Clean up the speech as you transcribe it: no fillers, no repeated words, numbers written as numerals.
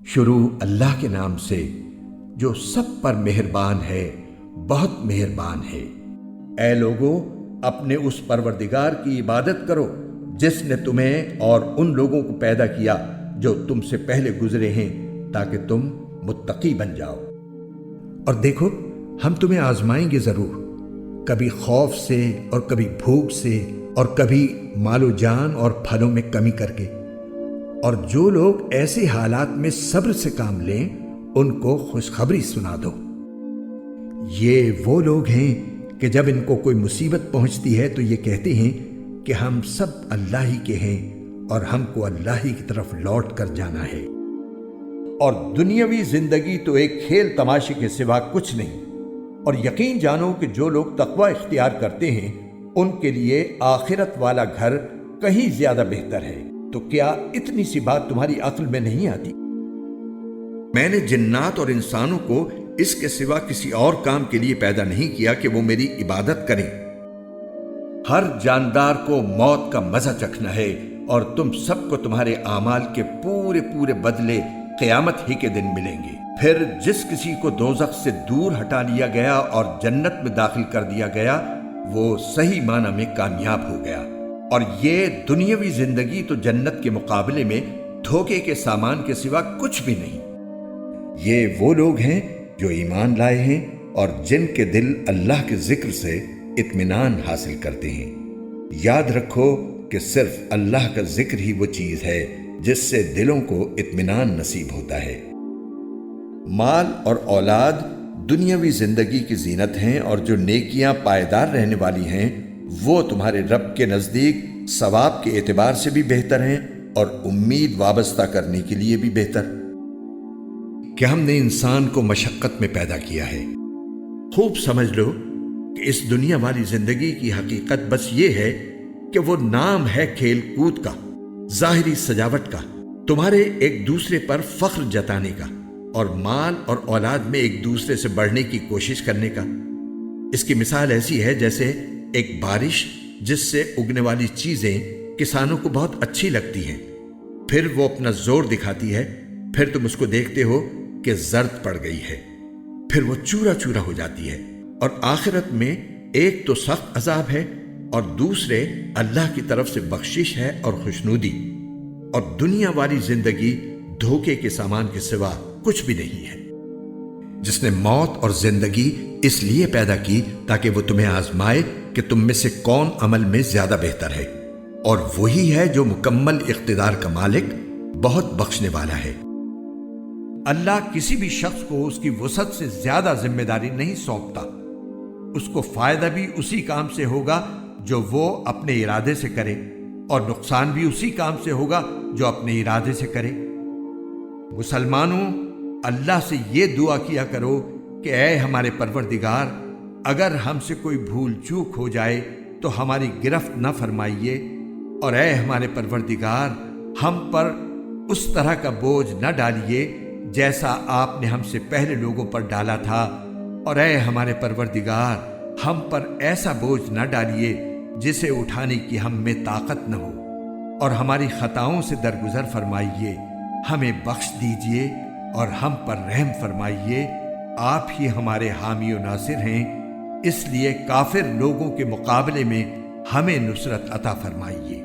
شروع اللہ کے نام سے جو سب پر مہربان ہے، بہت مہربان ہے۔ اے لوگو، اپنے اس پروردگار کی عبادت کرو جس نے تمہیں اور ان لوگوں کو پیدا کیا جو تم سے پہلے گزرے ہیں، تاکہ تم متقی بن جاؤ۔ اور دیکھو، ہم تمہیں آزمائیں گے ضرور، کبھی خوف سے اور کبھی بھوک سے اور کبھی مال و جان اور پھلوں میں کمی کر کے۔ اور جو لوگ ایسے حالات میں صبر سے کام لیں ان کو خوشخبری سنا دو۔ یہ وہ لوگ ہیں کہ جب ان کو کوئی مصیبت پہنچتی ہے تو یہ کہتے ہیں کہ ہم سب اللہ ہی کے ہیں اور ہم کو اللہ ہی کی طرف لوٹ کر جانا ہے۔ اور دنیاوی زندگی تو ایک کھیل تماشے کے سوا کچھ نہیں۔ اور یقین جانو کہ جو لوگ تقوی اختیار کرتے ہیں ان کے لیے آخرت والا گھر کہیں زیادہ بہتر ہے۔ تو کیا اتنی سی بات تمہاری عقل میں نہیں آتی؟ میں نے جنات اور انسانوں کو اس کے سوا کسی اور کام کے لیے پیدا نہیں کیا کہ وہ میری عبادت کریں۔ ہر جاندار کو موت کا مزہ چکھنا ہے، اور تم سب کو تمہارے اعمال کے پورے پورے بدلے قیامت ہی کے دن ملیں گے۔ پھر جس کسی کو دوزخ سے دور ہٹا لیا گیا اور جنت میں داخل کر دیا گیا، وہ صحیح معنی میں کامیاب ہو گیا۔ اور یہ دنیاوی زندگی تو جنت کے مقابلے میں دھوکے کے سامان کے سوا کچھ بھی نہیں۔ یہ وہ لوگ ہیں جو ایمان لائے ہیں اور جن کے دل اللہ کے ذکر سے اطمینان حاصل کرتے ہیں۔ یاد رکھو کہ صرف اللہ کا ذکر ہی وہ چیز ہے جس سے دلوں کو اطمینان نصیب ہوتا ہے۔ مال اور اولاد دنیاوی زندگی کی زینت ہیں، اور جو نیکیاں پائیدار رہنے والی ہیں وہ تمہارے رب کے نزدیک ثواب کے اعتبار سے بھی بہتر ہیں اور امید وابستہ کرنے کے لیے بھی بہتر۔ کہ ہم نے انسان کو مشقت میں پیدا کیا ہے۔ خوب سمجھ لو کہ اس دنیا والی زندگی کی حقیقت بس یہ ہے کہ وہ نام ہے کھیل کود کا، ظاہری سجاوٹ کا، تمہارے ایک دوسرے پر فخر جتانے کا، اور مال اور اولاد میں ایک دوسرے سے بڑھنے کی کوشش کرنے کا۔ اس کی مثال ایسی ہے جیسے ایک بارش جس سے اگنے والی چیزیں کسانوں کو بہت اچھی لگتی ہیں، پھر وہ اپنا زور دکھاتی ہے، پھر تم اس کو دیکھتے ہو کہ زرد پڑ گئی ہے، پھر وہ چورا چورا ہو جاتی ہے، اور آخرت میں ایک تو سخت عذاب ہے اور دوسرے اللہ کی طرف سے بخشش ہے اور خوشنودی۔ اور دنیا والی زندگی دھوکے کے سامان کے سوا کچھ بھی نہیں ہے۔ جس نے موت اور زندگی اس لیے پیدا کی تاکہ وہ تمہیں آزمائے کہ تم میں سے کون عمل میں زیادہ بہتر ہے، اور وہی ہے جو مکمل اقتدار کا مالک، بہت بخشنے والا ہے۔ اللہ کسی بھی شخص کو اس کی وسعت سے زیادہ ذمہ داری نہیں سونپتا۔ اس کو فائدہ بھی اسی کام سے ہوگا جو وہ اپنے ارادے سے کرے، اور نقصان بھی اسی کام سے ہوگا جو اپنے ارادے سے کرے۔ مسلمانوں، اللہ سے یہ دعا کیا کرو کہ اے ہمارے پروردگار، اگر ہم سے کوئی بھول چوک ہو جائے تو ہماری گرفت نہ فرمائیے، اور اے ہمارے پروردگار، ہم پر اس طرح کا بوجھ نہ ڈالیے جیسا آپ نے ہم سے پہلے لوگوں پر ڈالا تھا، اور اے ہمارے پروردگار، ہم پر ایسا بوجھ نہ ڈالیے جسے اٹھانے کی ہم میں طاقت نہ ہو، اور ہماری خطاؤں سے درگزر فرمائیے، ہمیں بخش دیجیے اور ہم پر رحم فرمائیے۔ آپ ہی ہمارے حامی و ناصر ہیں، اس لیے کافر لوگوں کے مقابلے میں ہمیں نصرت عطا فرمائیے۔